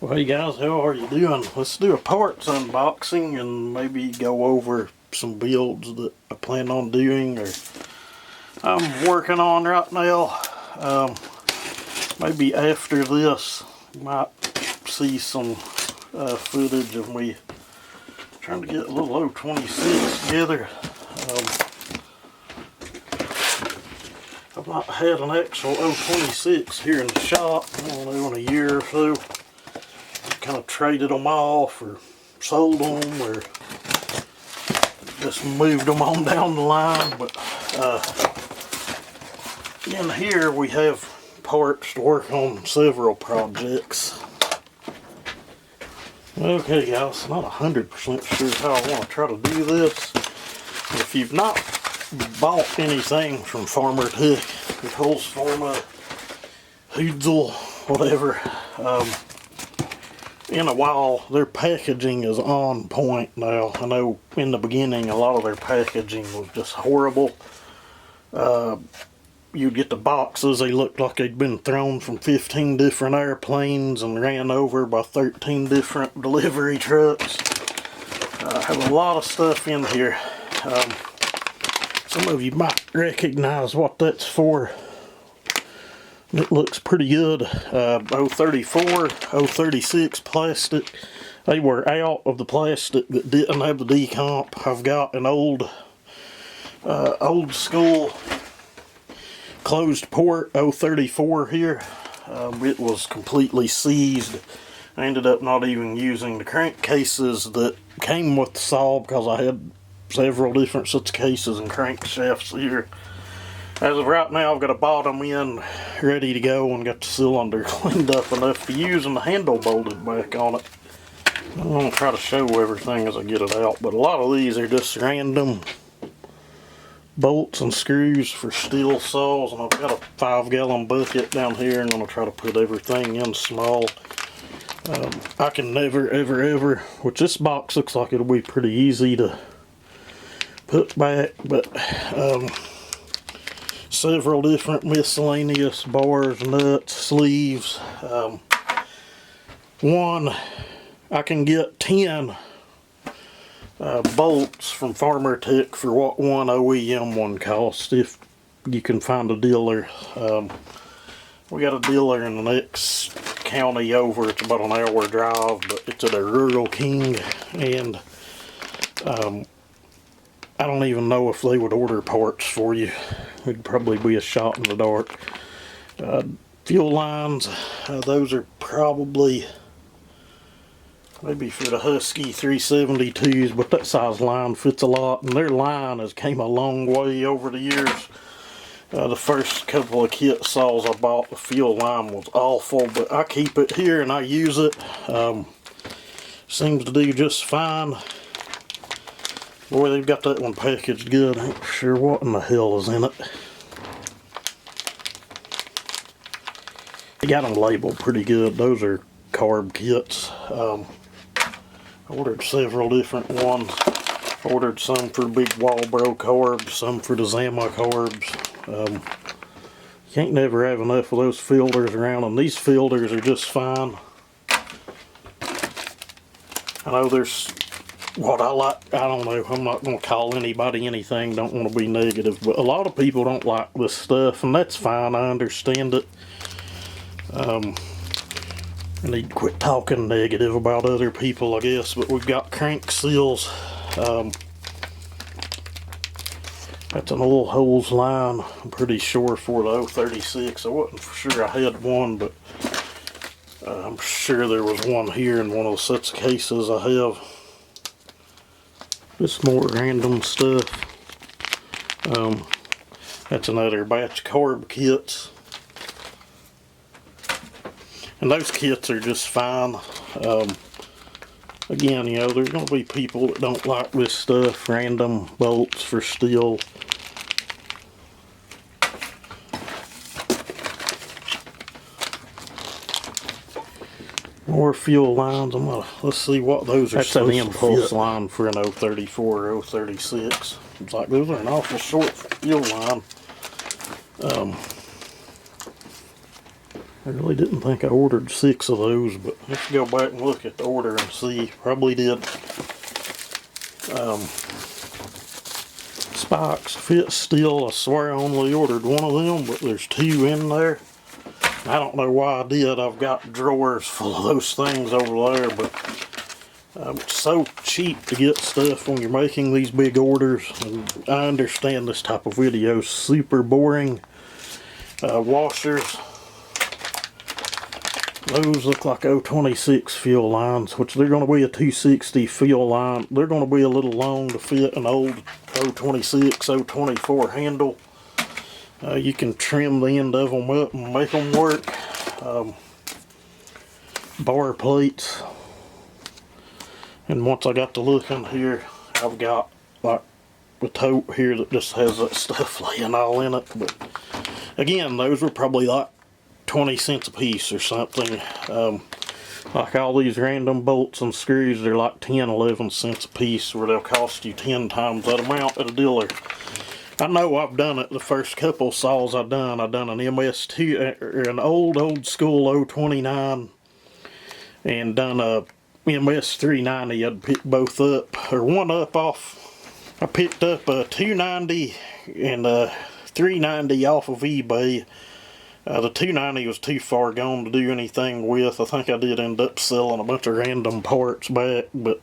Well, hey guys, how are you doing? Let's do a parts unboxing and maybe go over some builds that I plan on doing or I'm working on right now. Maybe after this, you might see some footage of me trying to get a little 026 together. I've not had an actual 026 here in the shop, I don't know, in a year or so. Kind of traded them off or sold them or just moved them on down the line. But in here we have parts to work on several projects. Okay guys, not 100% sure how I want to try to do this. If you've not bought anything from Farmertec, Hoods, Pharma, Hoodsel, whatever, in a while, their packaging is on point now. I know in the beginning a lot of their packaging was just horrible. You'd get the boxes, they looked like they'd been thrown from 15 different airplanes and ran over by 13 different delivery trucks. I have a lot of stuff in here. Some of you might recognize what that's for. It looks pretty good. 034, 036 plastic. They were out of the plastic that didn't have the decomp. I've got an old school closed port 034 here. It was completely seized. I ended up not even using the crankcases that came with the saw because I had several different sets of cases and crankshafts here. As of right now, I've got a bottom end ready to go and got the cylinder cleaned up enough to use and the handle bolted back on it. I'm going to try to show everything as I get it out, but a lot of these are just random bolts and screws for steel saws, and I've got a 5-gallon bucket down here and I'm going to try to put everything in small. I can never ever, which this box looks like it'll be pretty easy to put back, but several different miscellaneous bars, nuts, sleeves. I can get 10 bolts from Farmertec for what one OEM one costs if you can find a dealer. We got a dealer in the next county over. It's about an hour drive, but it's at a Rural King, and I don't even know if they would order parts for you. It'd probably be a shot in the dark. Fuel lines, those are probably maybe for the Husky 372s, but that size line fits a lot, and their line has came a long way over the years. The first couple of kit saws I bought, the fuel line was awful, but I keep it here and I use it. Seems to do just fine. Boy, they've got that one packaged good. I ain't sure what in the hell is in it. They got them labeled pretty good. Those are carb kits. I ordered several different ones. Ordered some for big Walbro carbs, some for the Zama carbs. You can't never have enough of those filters around, and these filters are just fine. I know there's what I like, I don't know, I'm not going to call anybody anything, don't want to be negative, but a lot of people don't like this stuff, and that's fine, I understand it. I need to quit talking negative about other people, I guess, but we've got crank seals. That's an oil hose line, I'm pretty sure, for the 036. I wasn't for sure I had one, but I'm sure there was one here in one of the sets of cases I have. Just more random stuff. That's another batch of carb kits. And those kits are just fine. Again, you know, there's going to be people that don't like this stuff. Random bolts for steel. More fuel lines. Let's see what those are. That's an impulse line for an 034 or 036. It's like those are an awful short fuel line. I really didn't think I ordered 6 of those, but let's go back and look at the order and see. Probably did. Spikes fit steel. I swear I only ordered 1 of them, but there's 2 in there. I don't know why I did. I've got drawers full of those things over there, but it's so cheap to get stuff when you're making these big orders. And I understand this type of video is super boring. Washers. Those look like 026 fuel lines, which they're going to be a 260 fuel line. They're going to be a little long to fit an old 026, 024 handle. You can trim the end of them up and make them work. Bar plates. And once I got to looking here, I've got like a tote here that just has that stuff laying all in it. But again, those were probably like 20 cents a piece or something. Like all these random bolts and screws, they're like 10, 11 cents a piece, where they'll cost you 10 times that amount at a dealer. I know I've done it. The first couple saws I done an MS2, or an old school 029, and done a MS390. I'd pick both up, or one up off. I picked up a 290 and a 390 off of eBay. The 290 was too far gone to do anything with. I think I did end up selling a bunch of random parts back, but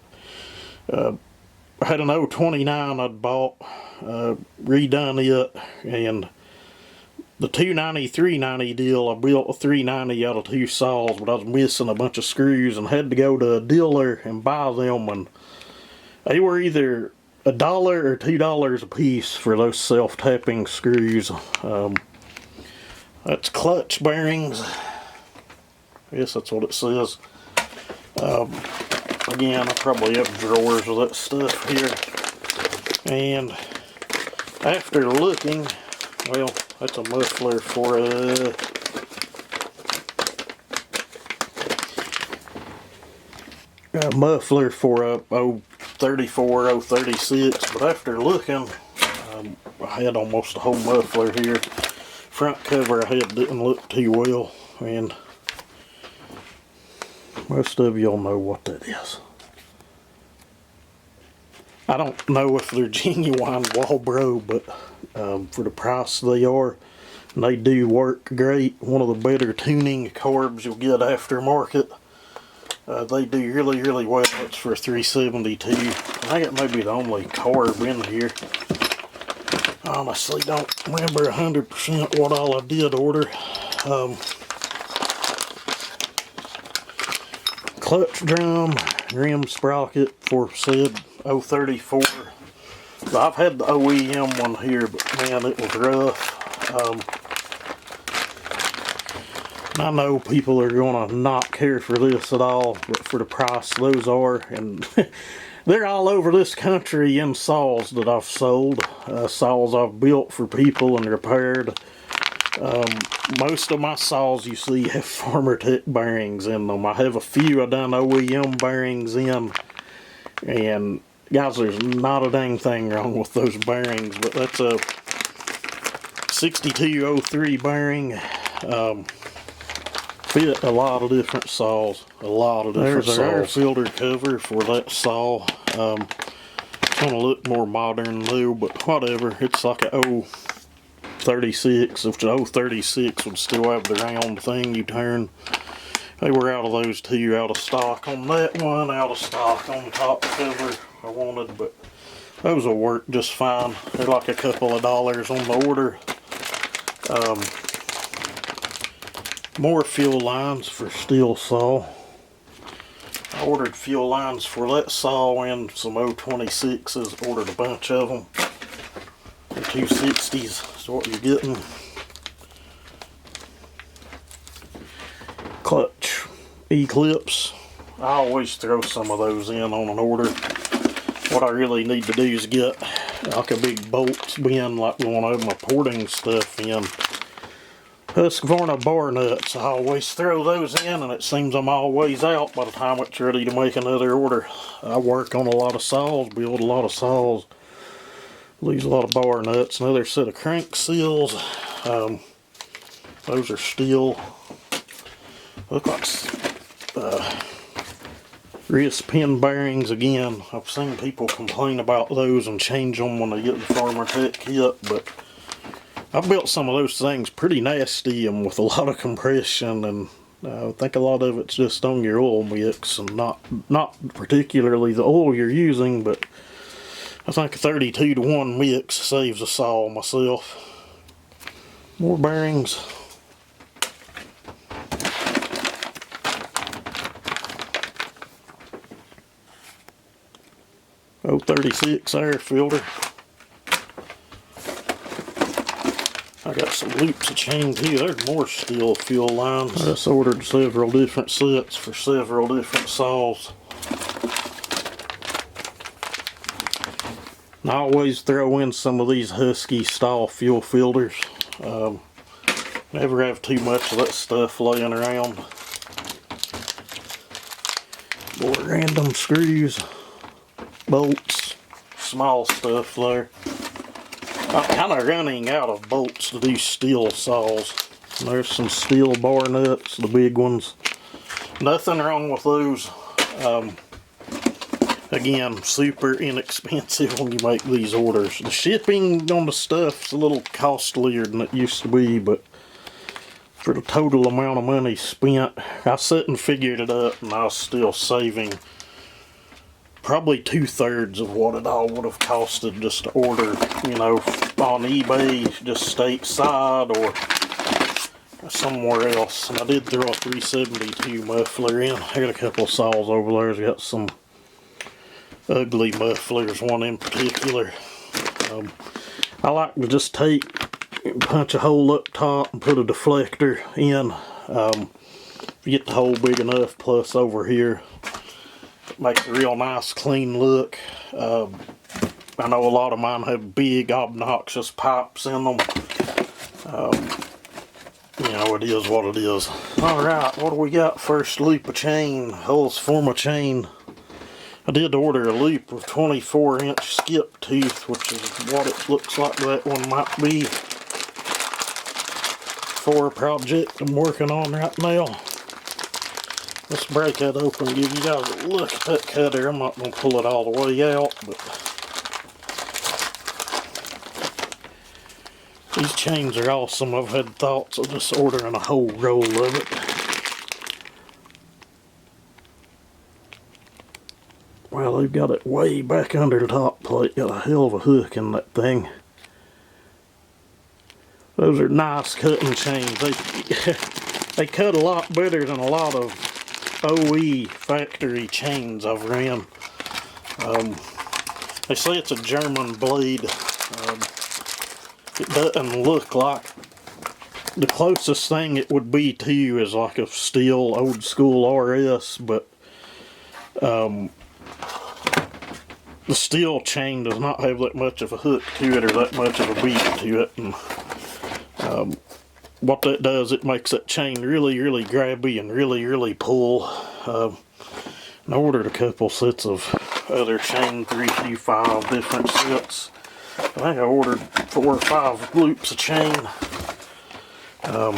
I had an 029 I'd bought, redone it, and the 290, 390 deal, I built a 390 out of 2 saws, but I was missing a bunch of screws and had to go to a dealer and buy them, and they were either $1 or $2 a piece for those self-tapping screws. That's clutch bearings. I guess that's what it says. Again, I probably have drawers of that stuff here. And after looking, well, that's a muffler for a muffler for a 034, 036. But after looking, I had almost a whole muffler here. Front cover I had didn't look too well, and most of y'all know what that is. I don't know if they're genuine Walbro, but for the price they are, and they do work great. One of the better tuning carbs you'll get aftermarket. They do really, really well. It's for 372. I think it may be the only carb in here. Honestly, don't remember 100% what all I did order. Clutch drum, rim sprocket for said 034. I've had the OEM one here, but man, it was rough. I know people are going to not care for this at all, but for the price those are, and they're all over this country in saws that I've sold, saws I've built for people and repaired. Most of my saws you see have Farmertec bearings in them. I have a few I done OEM bearings in, and guys, there's not a dang thing wrong with those bearings, but that's a 6203 bearing. Fit a lot of different saws. There's our air filter cover for that saw. It's going to look more modern though, but whatever. It's like a 036, which the 036 would still have the round thing you turn. They were out of those two, out of stock on that one, out of stock on the top cover I wanted, but those will work just fine. They're like a couple of dollars on the order. More fuel lines for steel saw. I ordered fuel lines for that saw and some 026s. Ordered a bunch of them. The 260s is what you're getting. Clutch E-clips. I always throw some of those in on an order. What I really need to do is get like a big bolt bin, like one of my porting stuff in. Husqvarna bar nuts, I always throw those in, and it seems I'm always out by the time it's ready to make another order. I work on a lot of saws, build a lot of saws, use a lot of bar nuts. Another set of crank seals. Those are steel. Look like wrist pin bearings again. I've seen people complain about those and change them when they get the Farmertec kit, but I built some of those things pretty nasty and with a lot of compression, and I think a lot of it's just on your oil mix and not particularly the oil you're using, but I think a 32-to-1 mix saves us all myself. More bearings. 036 air filter. I got some loops of chain too. There's more steel fuel lines. I just ordered several different sets for several different saws. And I always throw in some of these Husky style fuel filters. Never have too much of that stuff laying around. More random screws, bolts, small stuff there. I'm kind of running out of bolts to do steel saws. And there's some steel bar nuts, the big ones. Nothing wrong with those. Again, super inexpensive when you make these orders. The shipping on the stuff's a little costlier than it used to be, but for the total amount of money spent, I sat and figured it up, and I was still saving probably 2/3 of what it all would have costed just to order, you know, on eBay, just stateside or somewhere else. And I did throw a 372 muffler in. I got a couple of saws over there. It's got some ugly mufflers, one in particular. I like to just punch a hole up top and put a deflector in. If you get the hole big enough, plus over here, it makes a real nice clean look. I know a lot of mine have big obnoxious pipes in them. You know, it is what it is. Alright, what do we got? First loop of chain, holes form a chain. I did order a loop of 24-inch skip tooth, which is what it looks like that one might be for a project I'm working on right now. Let's break that open and give you guys a look at that cutter. I'm not going to pull it all the way out, but these chains are awesome. I've had thoughts of just ordering a whole roll of it. Well, they've got it way back under the top plate. Got a hell of a hook in that thing. Those are nice cutting chains. They cut a lot better than a lot of OE factory chains I've ran. They say it's a German blade. It doesn't look like. The closest thing it would be to is like a steel old school RS, but the steel chain does not have that much of a hook to it or that much of a beat to it. And what that does, it makes that chain really, really grabby and really, really pull. I ordered a couple sets of other chain 325 different sets. I think I ordered 4 or 5 loops of chain. I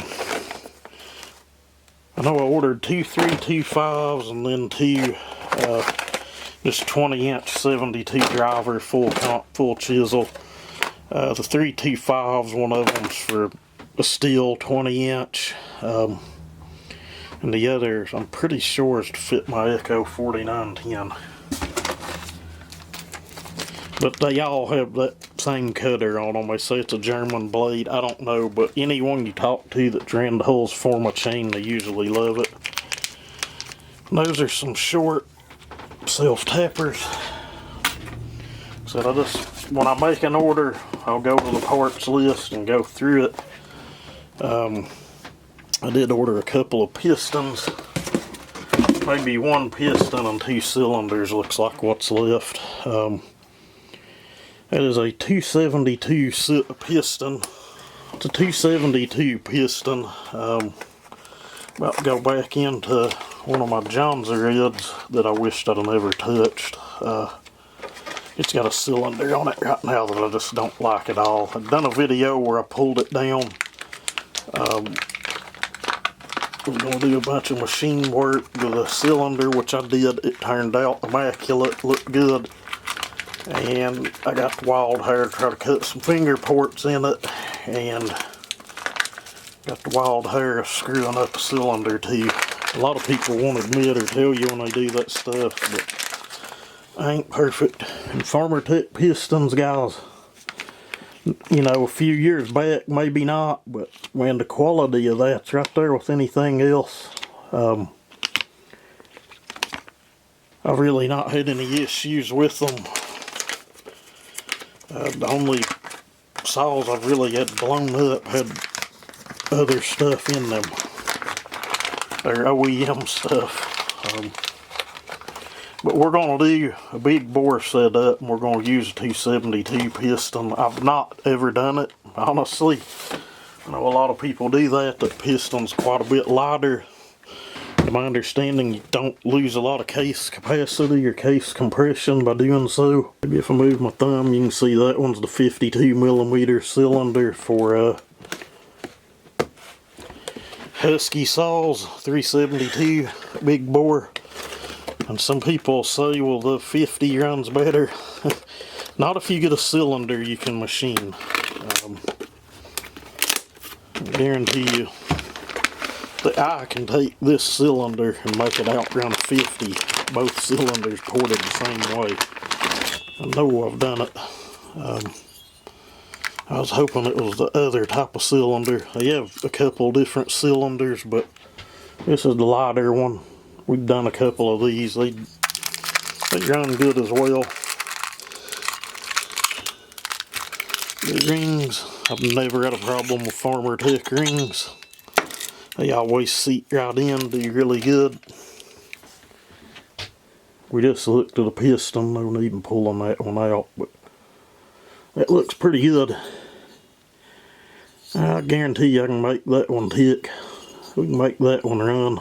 know I ordered 2 325s and then 2 just 20-inch 72 driver full chisel. The 325s, one of them's for a steel 20-inch, and the other, I'm pretty sure, is to fit my Echo 4910. But they all have that same cutter on them. They say it's a German blade. I don't know, but anyone you talk to that's ran the holes form a chain, they usually love it. And those are some short self-tappers. So when I make an order, I'll go to the parts list and go through it. I did order a couple of pistons. Maybe 1 piston and 2 cylinders looks like what's left. That is a 272 piston. It's a 272 piston. About to go back into one of my Johnson reds that I wished I'd have never touched. It's got a cylinder on it right now that I just don't like at all. I've done a video where I pulled it down. we're going to do a bunch of machine work with a cylinder, which I did. It turned out immaculate, looked good. And I got the wild hair to try to cut some finger ports in it, and got the wild hair screwing up a cylinder too. A lot of people won't admit or tell you when they do that stuff, but I ain't perfect. And Farmertec pistons, guys, you know, a few years back, maybe not, but when the quality of that's right there with anything else, I've really not had any issues with them. The only saws I've really had blown up had other stuff in them. They're OEM stuff. But we're going to do a big bore setup, and we're going to use a 272 piston. I've not ever done it, honestly. I know a lot of people do that. The piston's quite a bit lighter. To my understanding, you don't lose a lot of case capacity or case compression by doing so. Maybe if I move my thumb, you can see that one's the 52mm cylinder for Husky saws, 372 big bore. And some people say, well, the 50 runs better. Not if you get a cylinder you can machine. I guarantee you, the eye can take this cylinder and make it outrun a 50. Both cylinders ported the same way. I know I've done it. I was hoping it was the other type of cylinder. They have a couple different cylinders, but this is the lighter one. We've done a couple of these. They run good as well. The rings, I've never had a problem with Farmertec rings. They always seat right in, do really good. We just looked at the piston, no need in pulling that one out, but that looks pretty good. I guarantee you I can make that one tick. We can make that one run.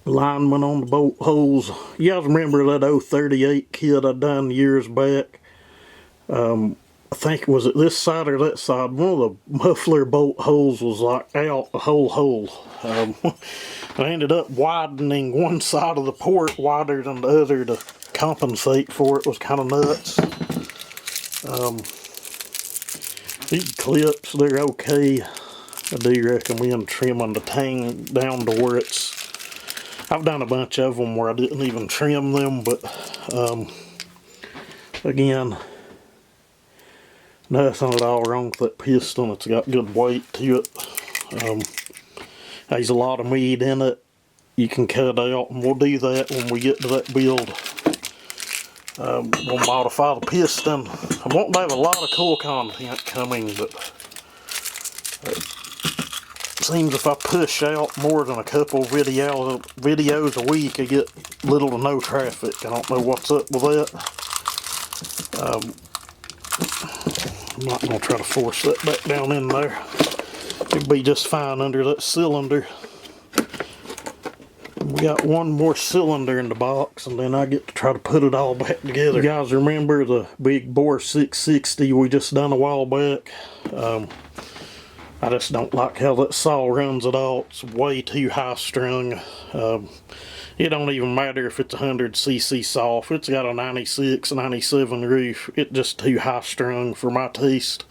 Alignment on the bolt holes. You guys remember that 038 kit I done years back? I think, was it this side or that side? One of the muffler bolt holes was like out the whole hole. I ended up widening one side of the port wider than the other to compensate for it. It was kind of nuts. These clips, they're okay. I do recommend trimming the tang down to where it's... I've done a bunch of them where I didn't even trim them, but again, nothing at all wrong with that piston. It's got good weight to it. There's a lot of meat in it you can cut out, and we'll do that when we get to that build. We'll modify the piston. I won't have a lot of cool content coming, but it seems if I push out more than a couple videos a week, I get little to no traffic. I don't know what's up with that. I'm not going to try to force that back down in there. It'll be just fine under that cylinder. We got one more cylinder in the box, and then I get to try to put it all back together. You guys remember the big bore 660 we just done a while back? I just don't like how that saw runs at all. It's way too high strung. It don't even matter if it's a 100cc saw. If it's got a 96, 97 roof, it's just too high strung for my taste.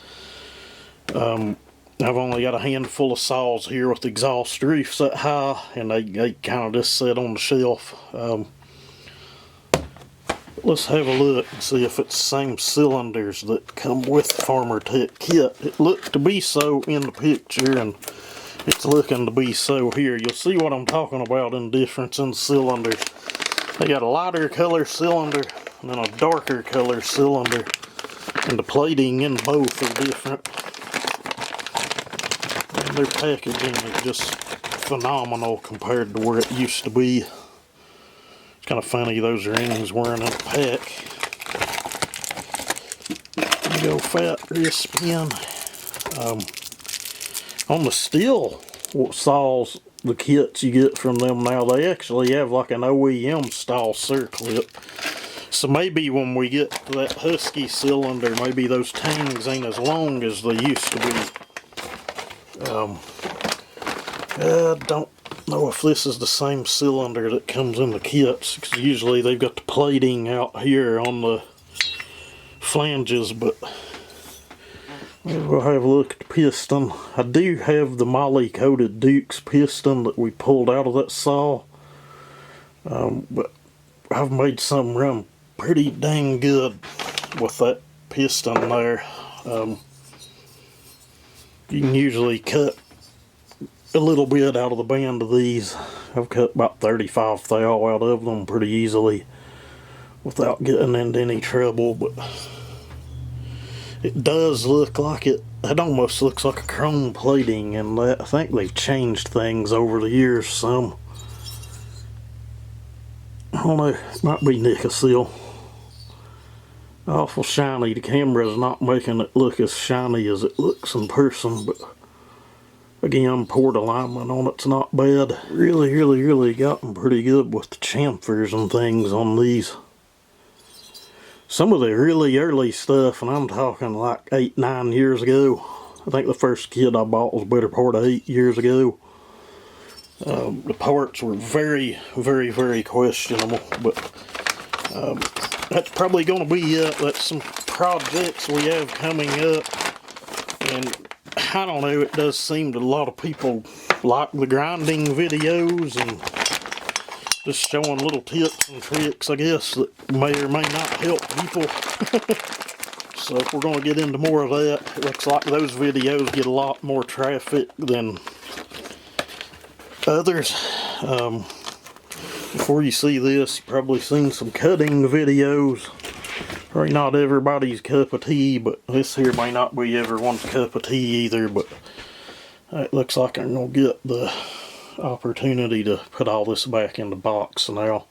I've only got a handful of saws here with exhaust roofs that high, and they kind of just sit on the shelf. Let's have a look and see if it's the same cylinders that come with the Farmertec kit. It looked to be so in the picture, and it's looking to be so here. You'll see what I'm talking about in the difference in the cylinders. They got a lighter color cylinder and then a darker color cylinder, and the plating in both are different. And their packaging is just phenomenal compared to where it used to be. It's kind of funny those rings weren't in a pack. Go fat wrist pin. On the steel saws, the kits you get from them now, they actually have like an OEM style circlip. So maybe when we get to that Husky cylinder, maybe those tangs ain't as long as they used to be. I don't know if this is the same cylinder that comes in the kits, because usually they've got the plating out here on the flanges, but we'll have a look at the piston. I do have the moly coated Dukes piston that we pulled out of that saw, but I've made some run pretty dang good with that piston there. You can usually cut a little bit out of the band of these. I've cut about 35 thou out of them pretty easily without getting into any trouble, but it does look like it almost looks like a chrome plating, and I think they've changed things over the years some. I don't know, it might be nickel seal. Awful shiny. The camera's not making it look as shiny as it looks in person, but again, port alignment on it's not bad. Really gotten pretty good with the chamfers and things on these. Some of the really early stuff, and I'm talking like 8-9 years ago. I think the first kit I bought was better part of 8 years ago. The parts were very questionable, but that's probably going to be it. That's some projects we have coming up, and I don't know, it does seem that a lot of people like the grinding videos and just showing little tips and tricks, I guess, that may or may not help people. So if we're going to get into more of that, it looks like those videos get a lot more traffic than others. Before you see this, you've probably seen some cutting videos. Probably not everybody's cup of tea, but this here may not be everyone's cup of tea either, but it looks like I'm going to get the opportunity to put all this back in the box now.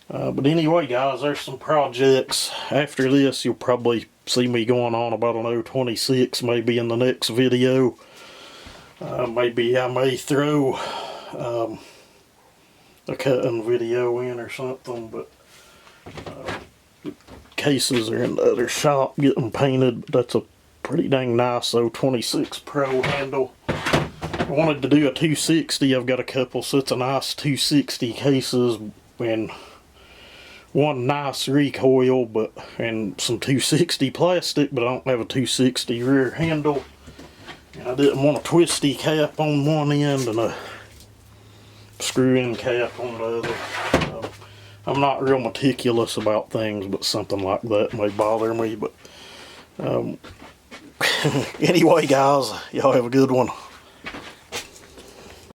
But anyway, guys, there's some projects. After this, you'll probably see me going on about an 026 maybe in the next video. Maybe I may throw a cutting video in or something, but cases are in the other shop getting painted. That's a pretty dang nice 026 Pro handle. I wanted to do a 260. I've got a couple sets of nice 260 cases and one nice recoil, and some 260 plastic, but I don't have a 260 rear handle. And I didn't want a twisty cap on one end and a screw-in cap on the other. I'm not real meticulous about things, but something like that may bother me. But anyway, guys, y'all have a good one.